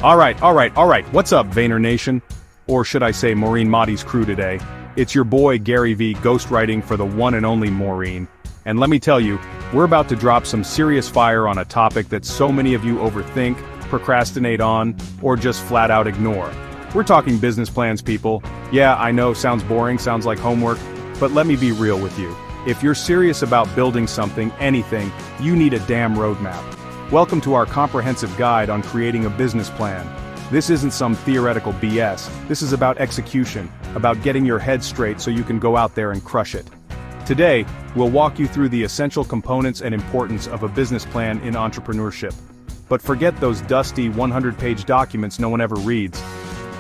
All right. What's up, Vayner Nation? Or should I say Maureen Mahdi's crew today? It's your boy Gary V ghostwriting for the one and only Maureen. And let me tell you, we're about to drop some serious fire on a topic that so many of you overthink, procrastinate on, or just flat out ignore. We're talking business plans, people. Yeah, I know, sounds boring, sounds like homework, but let me be real with you. If you're serious about building something, anything, you need a damn roadmap. Welcome to our comprehensive guide on creating a business plan. This isn't some theoretical BS, this is about execution, about getting your head straight so you can go out there and crush it. Today, we'll walk you through the essential components and importance of a business plan in entrepreneurship. But forget those dusty 100-page documents no one ever reads.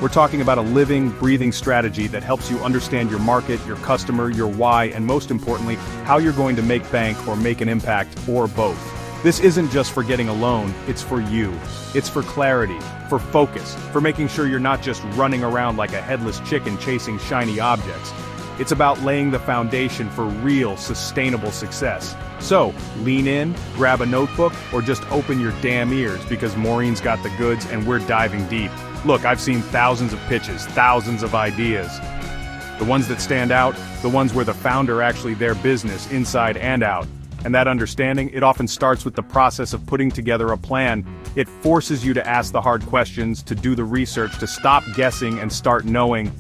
We're talking about a living, breathing strategy that helps you understand your market, your customer, your why, and most importantly, how you're going to make bank or make an impact, or both. This isn't just for getting a loan, it's for you. It's for clarity, for focus, for making sure you're not just running around like a headless chicken chasing shiny objects. It's about laying the foundation for real, sustainable success. So, lean in, grab a notebook, or just open your damn ears because Maureen's got the goods and we're diving deep. Look, I've seen thousands of pitches, thousands of ideas. The ones that stand out, the ones where the founder actually their business, inside and out. And that understanding, it often starts with the process of putting together a plan. It forces you to ask the hard questions, to do the research, to stop guessing and start knowing.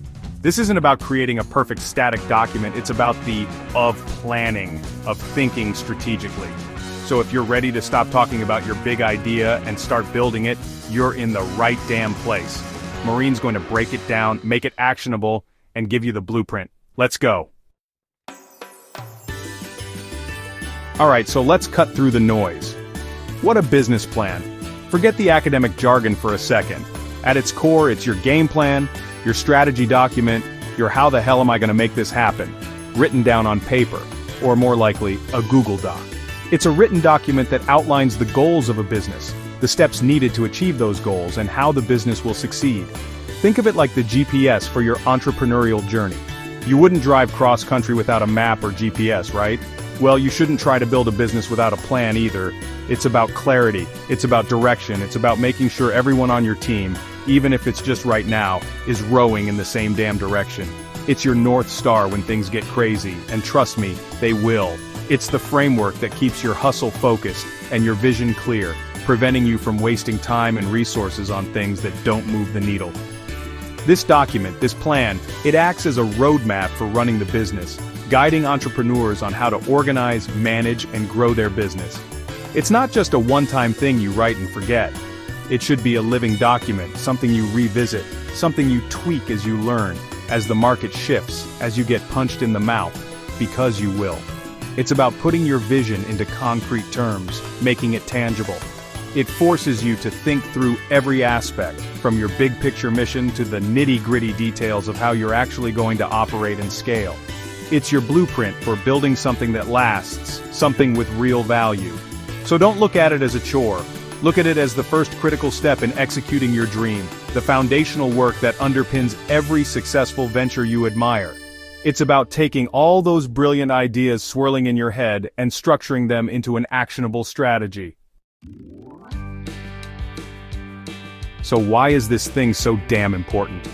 This isn't about creating a perfect static document, it's about the planning, of thinking strategically. So if you're ready to stop talking about your big idea and start building it, you're in the right damn place. Maureen's going to break it down, make it actionable, and give you the blueprint. Let's go. Alright, so let's cut through the noise. What a business plan. Forget the academic jargon for a second. At its core, it's your game plan, your strategy document, your how the hell am I going to make this happen, written down on paper, or more likely, a Google Doc. It's a written document that outlines the goals of a business, the steps needed to achieve those goals, and how the business will succeed. Think of it like the GPS for your entrepreneurial journey. You wouldn't drive cross-country without a map or GPS, right? Well, you shouldn't try to build a business without a plan either. It's about clarity, it's about direction, it's about making sure everyone on your team, even if it's just right now, is rowing in the same damn direction. It's your North Star when things get crazy, and trust me, they will. It's the framework that keeps your hustle focused and your vision clear, preventing you from wasting time and resources on things that don't move the needle. This document, this plan, it acts as a roadmap for running the business, guiding entrepreneurs on how to organize, manage, and grow their business. It's not just a one-time thing you write and forget. It should be a living document, something you revisit, something you tweak as you learn, as the market shifts, as you get punched in the mouth, because you will. It's about putting your vision into concrete terms, making it tangible. It forces you to think through every aspect, from your big picture mission to the nitty-gritty details of how you're actually going to operate and scale. It's your blueprint for building something that lasts, something with real value. So don't look at it as a chore. Look at it as the first critical step in executing your dream, the foundational work that underpins every successful venture you admire. It's about taking all those brilliant ideas swirling in your head and structuring them into an actionable strategy. So why is this thing so damn important?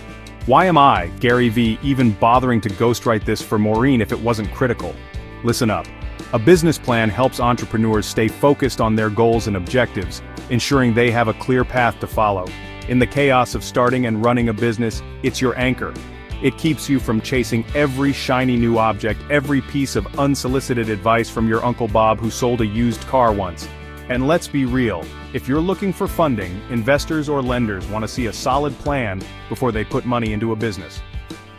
Why am I, Gary V, even bothering to ghostwrite this for Maureen if it wasn't critical? Listen up. A business plan helps entrepreneurs stay focused on their goals and objectives, ensuring they have a clear path to follow. In the chaos of starting and running a business, it's your anchor. It keeps you from chasing every shiny new object, every piece of unsolicited advice from your Uncle Bob who sold a used car once. And let's be real, if you're looking for funding, investors or lenders want to see a solid plan before they put money into a business.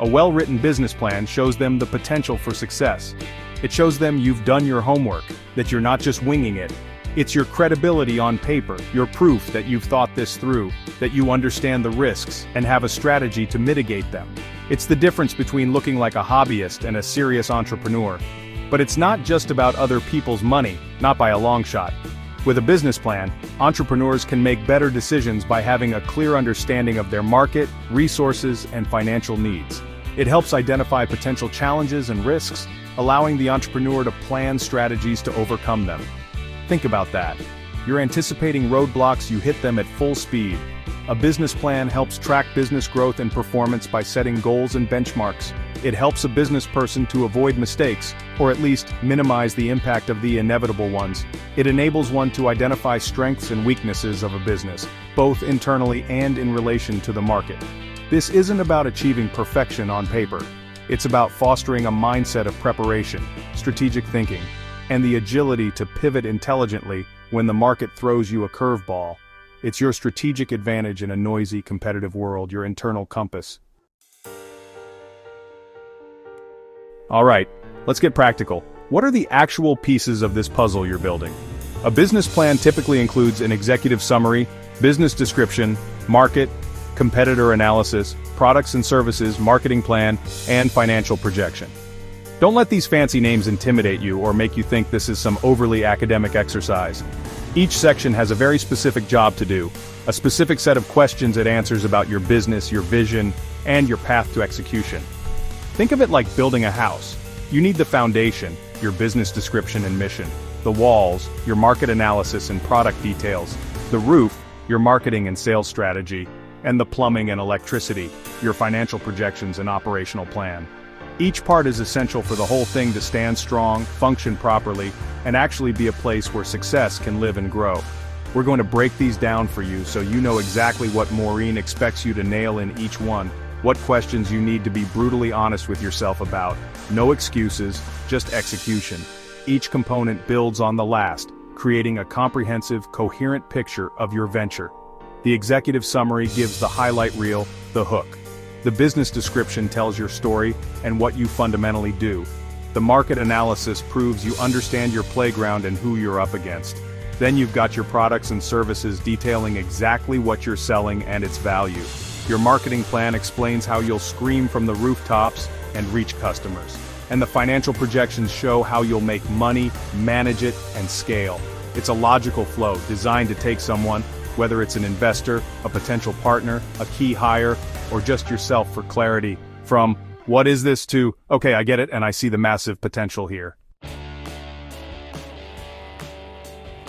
A well-written business plan shows them the potential for success. It shows them you've done your homework, that you're not just winging it. It's your credibility on paper, your proof that you've thought this through, that you understand the risks and have a strategy to mitigate them. It's the difference between looking like a hobbyist and a serious entrepreneur. But it's not just about other people's money, not by a long shot. With a business plan, entrepreneurs can make better decisions by having a clear understanding of their market, resources, and financial needs. It helps identify potential challenges and risks, allowing the entrepreneur to plan strategies to overcome them. Think about that. You're anticipating roadblocks, you hit them at full speed. A business plan helps track business growth and performance by setting goals and benchmarks. It helps a business person to avoid mistakes, or at least minimize the impact of the inevitable ones. It enables one to identify strengths and weaknesses of a business, both internally and in relation to the market. This isn't about achieving perfection on paper. It's about fostering a mindset of preparation, strategic thinking, and the agility to pivot intelligently when the market throws you a curveball. It's your strategic advantage in a noisy, competitive world, your internal compass. Alright, let's get practical. What are the actual pieces of this puzzle you're building? A business plan typically includes an executive summary, business description, market, competitor analysis, products and services, marketing plan, and financial projection. Don't let these fancy names intimidate you or make you think this is some overly academic exercise. Each section has a very specific job to do, a specific set of questions it answers about your business, your vision, and your path to execution. Think of it like building a house. You need the foundation, your business description and mission, the walls, your market analysis and product details, the roof, your marketing and sales strategy, and the plumbing and electricity, your financial projections and operational plan. Each part is essential for the whole thing to stand strong, function properly, and actually be a place where success can live and grow. We're going to break these down for you so you know exactly what Maureen expects you to nail in each one, what questions you need to be brutally honest with yourself about. No excuses, just execution. Each component builds on the last, creating a comprehensive, coherent picture of your venture. The executive summary gives the highlight reel, the hook. The business description tells your story and what you fundamentally do. The market analysis proves you understand your playground and who you're up against. Then you've got your products and services detailing exactly what you're selling and its value. Your marketing plan explains how you'll scream from the rooftops and reach customers. And the financial projections show how you'll make money, manage it, and scale. It's a logical flow designed to take someone, whether it's an investor, a potential partner, a key hire, or just yourself for clarity, from, what is this, to, okay, I get it and I see the massive potential here.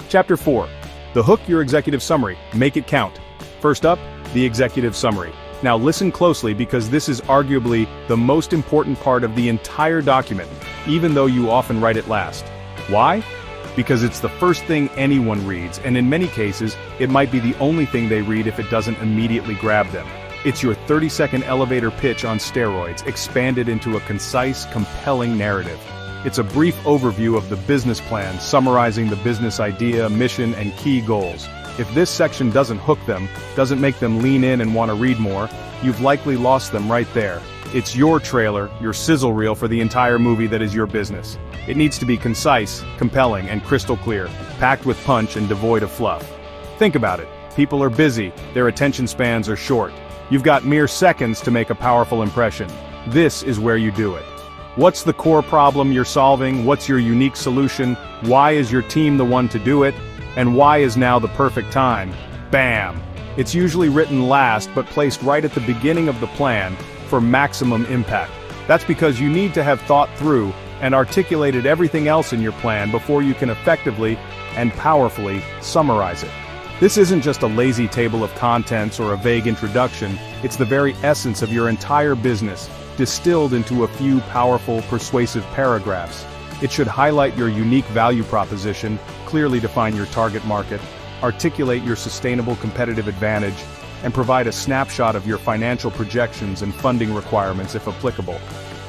Chapter 4. The hook, your executive summary. Make it count. First up, the executive summary. Now listen closely because this is arguably the most important part of the entire document, even though you often write it last. Why? Because it's the first thing anyone reads, and in many cases, it might be the only thing they read if it doesn't immediately grab them. It's your 30-second elevator pitch on steroids, expanded into a concise, compelling narrative. It's a brief overview of the business plan, summarizing the business idea, mission, and key goals. If this section doesn't hook them, doesn't make them lean in and want to read more, you've likely lost them right there. It's your trailer, your sizzle reel for the entire movie that is your business. It needs to be concise, compelling, and crystal clear, packed with punch and devoid of fluff. Think about it. People are busy, their attention spans are short. You've got mere seconds to make a powerful impression. This is where you do it. What's the core problem you're solving? What's your unique solution? Why is your team the one to do it? And why is now the perfect time? Bam! It's usually written last but placed right at the beginning of the plan for maximum impact. That's because you need to have thought through and articulated everything else in your plan before you can effectively and powerfully summarize it. This isn't just a lazy table of contents or a vague introduction, it's the very essence of your entire business, distilled into a few powerful, persuasive paragraphs. It should highlight your unique value proposition, clearly define your target market, articulate your sustainable competitive advantage, and provide a snapshot of your financial projections and funding requirements if applicable.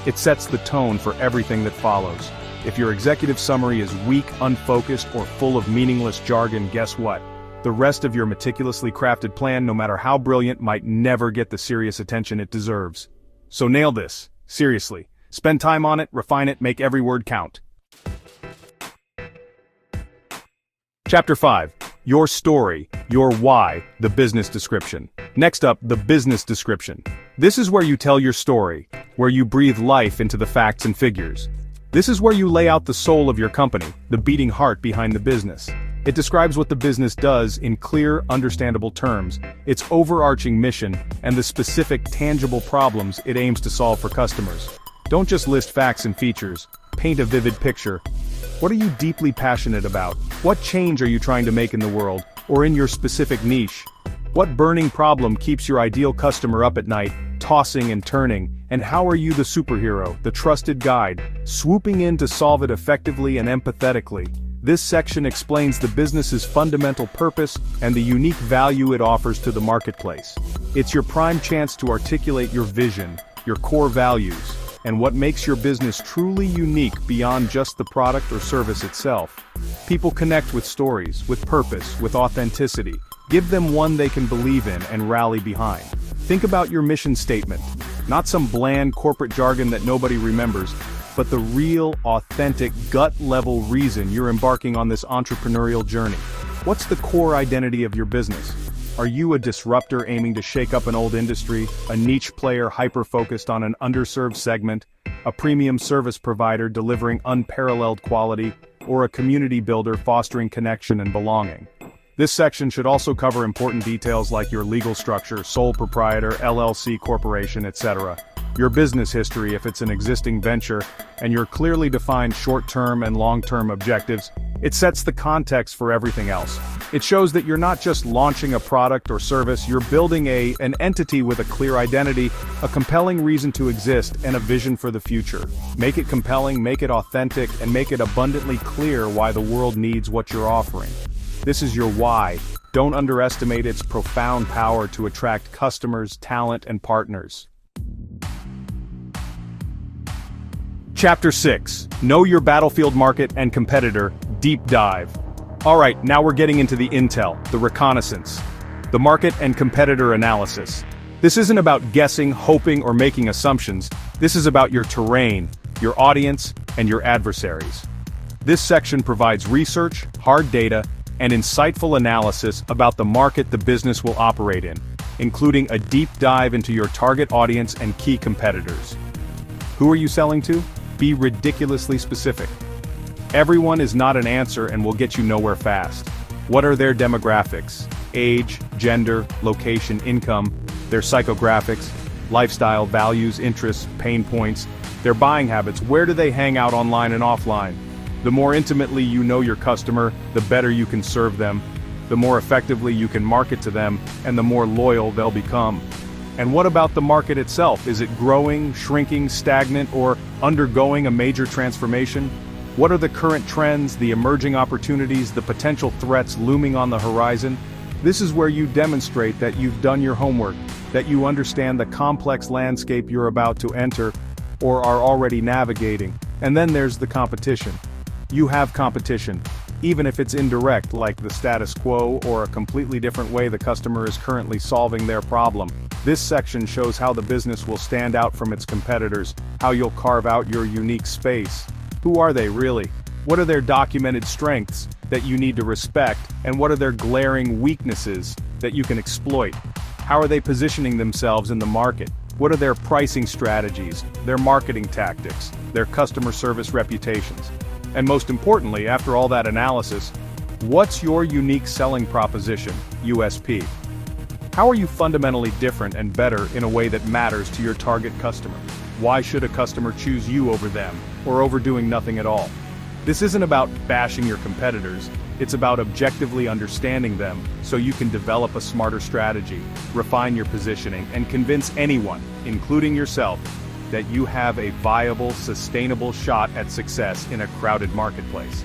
It sets the tone for everything that follows. If your executive summary is weak, unfocused, or full of meaningless jargon, guess what? The rest of your meticulously crafted plan, no matter how brilliant, might never get the serious attention it deserves. So nail this, seriously. Spend time on it, refine it, make every word count. Chapter 5. Your story, your why, the business description. Next up, the business description. This is where you tell your story, where you breathe life into the facts and figures. This is where you lay out the soul of your company, the beating heart behind the business. It describes what the business does in clear, understandable terms, its overarching mission, and the specific, tangible problems it aims to solve for customers. Don't just list facts and features, paint a vivid picture. What are you deeply passionate about? What change are you trying to make in the world, or in your specific niche? What burning problem keeps your ideal customer up at night, tossing and turning, and how are you the superhero, the trusted guide, swooping in to solve it effectively and empathetically? This section explains the business's fundamental purpose and the unique value it offers to the marketplace. It's your prime chance to articulate your vision, your core values, and what makes your business truly unique beyond just the product or service itself. People connect with stories, with purpose, with authenticity. Give them one they can believe in and rally behind. Think about your mission statement, not some bland corporate jargon that nobody remembers, but the real, authentic, gut-level reason you're embarking on this entrepreneurial journey. What's the core identity of your business? Are you a disruptor aiming to shake up an old industry, a niche player hyper-focused on an underserved segment, a premium service provider delivering unparalleled quality, or a community builder fostering connection and belonging? This section should also cover important details like your legal structure, sole proprietor, LLC corporation, etc., your business history if it's an existing venture, and your clearly defined short-term and long-term objectives. It sets the context for everything else. It shows that you're not just launching a product or service, you're building an entity with a clear identity, a compelling reason to exist, and a vision for the future. Make it compelling, make it authentic, and make it abundantly clear why the world needs what you're offering. This is your why. Don't underestimate its profound power to attract customers, talent, and partners. Chapter 6. Know your battlefield market and competitor, deep dive. Alright, now we're getting into the intel, the reconnaissance, the market and competitor analysis. This isn't about guessing, hoping, or making assumptions. This is about your terrain, your audience, and your adversaries. This section provides research, hard data, and insightful analysis about the market the business will operate in, including a deep dive into your target audience and key competitors. Who are you selling to? Be ridiculously specific. Everyone is not an answer and will get you nowhere fast. What are their demographics? Age, gender, location, income, their psychographics, lifestyle, values, interests, pain points, their buying habits, where do they hang out online and offline? The more intimately you know your customer, the better you can serve them, the more effectively you can market to them, and the more loyal they'll become. And what about the market itself? Is it growing, shrinking, stagnant, or undergoing a major transformation? What are the current trends, the emerging opportunities, the potential threats looming on the horizon? This is where you demonstrate that you've done your homework, that you understand the complex landscape you're about to enter, or are already navigating. And then there's the competition. You have competition, even if it's indirect, like the status quo or a completely different way the customer is currently solving their problem. This section shows how the business will stand out from its competitors, how you'll carve out your unique space. Who are they really? What are their documented strengths that you need to respect, and what are their glaring weaknesses that you can exploit? How are they positioning themselves in the market? What are their pricing strategies, their marketing tactics, their customer service reputations? And most importantly, after all that analysis, what's your unique selling proposition, USP? How are you fundamentally different and better in a way that matters to your target customer? Why should a customer choose you over them, or over doing nothing at all? This isn't about bashing your competitors, it's about objectively understanding them so you can develop a smarter strategy, refine your positioning, and convince anyone, including yourself, that you have a viable, sustainable shot at success in a crowded marketplace.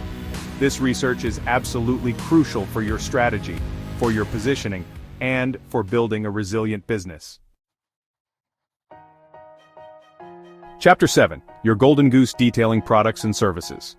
This research is absolutely crucial for your strategy, for your positioning, and for building a resilient business. Chapter 7. Your Golden Goose Detailing Products and Services.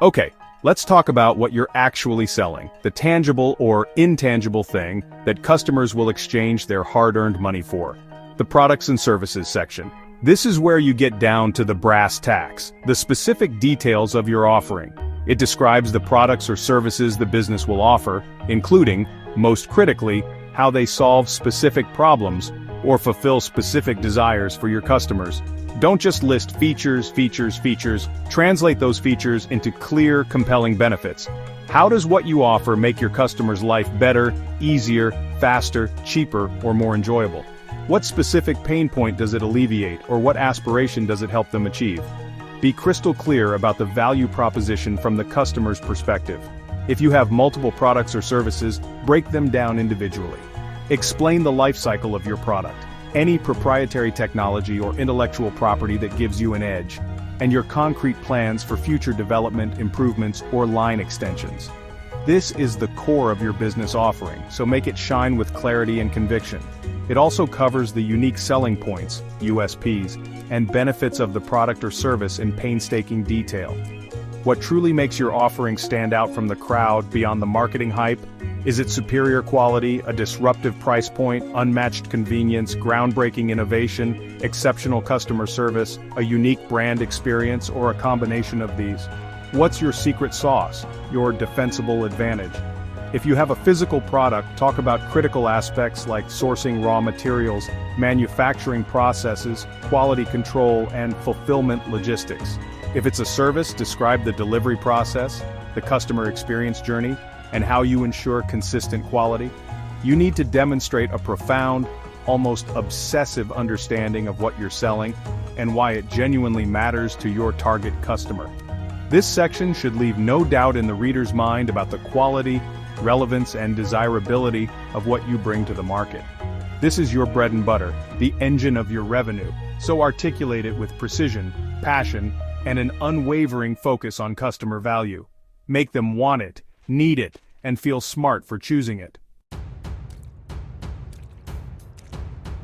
Okay, let's talk about what you're actually selling, the tangible or intangible thing that customers will exchange their hard-earned money for. The products and services section. This is where you get down to the brass tacks, the specific details of your offering. It describes the products or services the business will offer, including, most critically, how they solve specific problems or fulfill specific desires for your customers. Don't just list features. Translate those features into clear, compelling benefits. How does what you offer make your customer's life better, easier, faster, cheaper, or more enjoyable? What specific pain point does it alleviate, or what aspiration does it help them achieve? Be crystal clear about the value proposition from the customer's perspective. If you have multiple products or services, break them down individually. Explain the life cycle of your product, any proprietary technology or intellectual property that gives you an edge, and your concrete plans for future development, improvements, or line extensions. This is the core of your business offering, so make it shine with clarity and conviction. It also covers the unique selling points, USPs, and benefits of the product or service in painstaking detail. What truly makes your offering stand out from the crowd beyond the marketing hype? Is it superior quality, a disruptive price point, unmatched convenience, groundbreaking innovation, exceptional customer service, a unique brand experience, or a combination of these? What's your secret sauce, your defensible advantage? If you have a physical product, talk about critical aspects like sourcing raw materials, manufacturing processes, quality control, and fulfillment logistics. If it's a service, describe the delivery process, the customer experience journey, and how you ensure consistent quality. You need to demonstrate a profound, almost obsessive understanding of what you're selling and why it genuinely matters to your target customer. This section should leave no doubt in the reader's mind about the quality, relevance, and desirability of what you bring to the market. This is your bread and butter, the engine of your revenue, so articulate it with precision, passion, and an unwavering focus on customer value. Make them want it, need it, and feel smart for choosing it.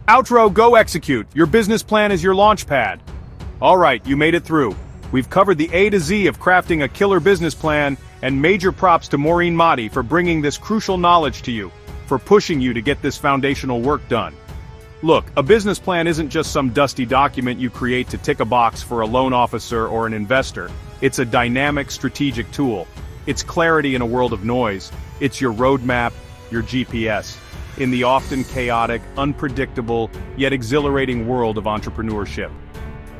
Outro, go execute. Your business plan is your launch pad. All right, you made it through. We've covered the A to Z of crafting a killer business plan, and major props to Maureen Motti for bringing this crucial knowledge to you, for pushing you to get this foundational work done. Look, a business plan isn't just some dusty document you create to tick a box for a loan officer or an investor. It's a dynamic strategic tool. It's clarity in a world of noise. It's your roadmap, your GPS, in the often chaotic, unpredictable, yet exhilarating world of entrepreneurship.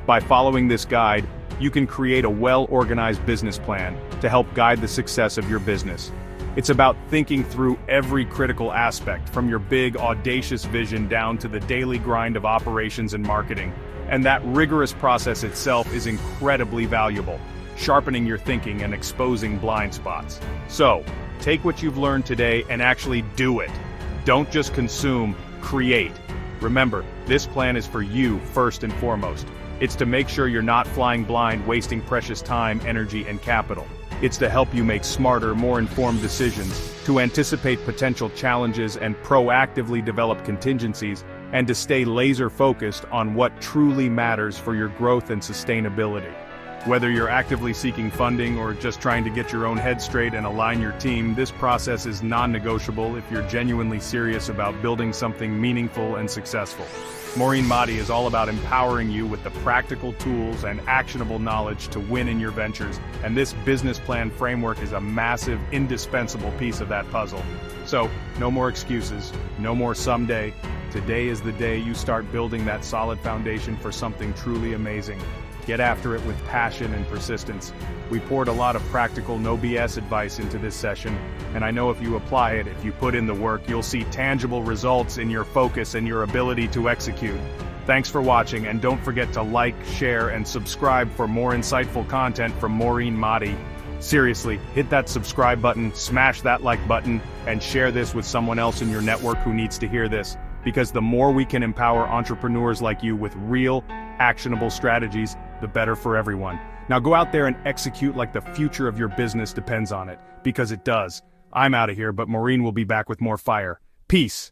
By following this guide, you can create a well-organized business plan to help guide the success of your business. It's about thinking through every critical aspect, from your big, audacious vision down to the daily grind of operations and marketing. And that rigorous process itself is incredibly valuable, sharpening your thinking and exposing blind spots. So, take what you've learned today and actually do it. Don't just consume, create. Remember, this plan is for you first and foremost. It's to make sure you're not flying blind, wasting precious time, energy, and capital. It's to help you make smarter, more informed decisions, to anticipate potential challenges and proactively develop contingencies, and to stay laser-focused on what truly matters for your growth and sustainability. Whether you're actively seeking funding or just trying to get your own head straight and align your team, this process is non-negotiable if you're genuinely serious about building something meaningful and successful. Maureen Motti is all about empowering you with the practical tools and actionable knowledge to win in your ventures, and this business plan framework is a massive, indispensable piece of that puzzle. So, no more excuses, no more someday. Today is the day you start building that solid foundation for something truly amazing. Get after it with passion and persistence. We poured a lot of practical, no BS advice into this session, and I know if you apply it, if you put in the work, you'll see tangible results in your focus and your ability to execute. Thanks for watching, and don't forget to like, share, and subscribe for more insightful content from Maureen Motti. Seriously, hit that subscribe button, smash that like button, and share this with someone else in your network who needs to hear this, because the more we can empower entrepreneurs like you with real, actionable strategies, the better for everyone. Now go out there and execute like the future of your business depends on it, because it does. I'm out of here, but Maureen will be back with more fire. Peace.